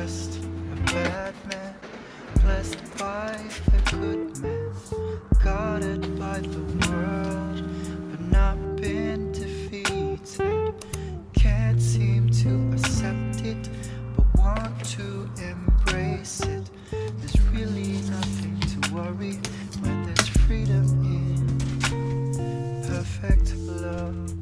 just a bad man, blessed by the good man, guarded by the world, but not been defeated. Can't seem to accept it, but want to embrace it. There's really nothing to worry when there's freedom in perfect love.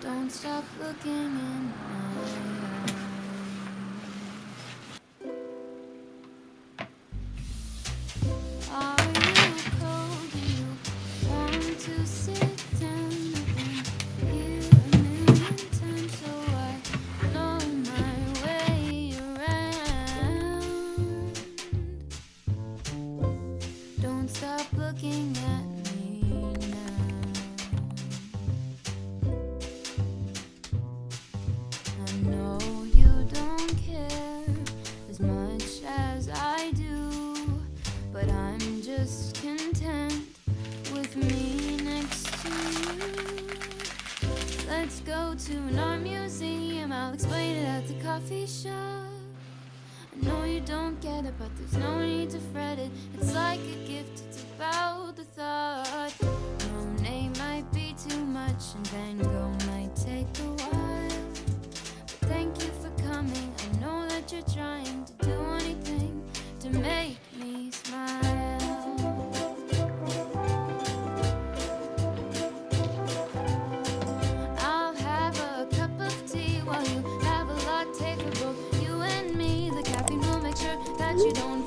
Don't stop looking in my eyes. Are you cold? Do you want to sit down? I've been here a million times, so I know my way around. Don't stop looking at me now. I know you don't care as much as I do, but I'm just content with me next to you. Let's go to an art museum, I'll explain it at the coffee shop. I know you don't get it, but there's no need to fret it. It's like a gift, it's about the thought. Monet might be too much and Van Gogh might take a while. Thank you for coming. I know that you're trying to do anything to make me smile. I'll have a cup of tea while you have a latte for both you and me. The caffeine will make sure that you don't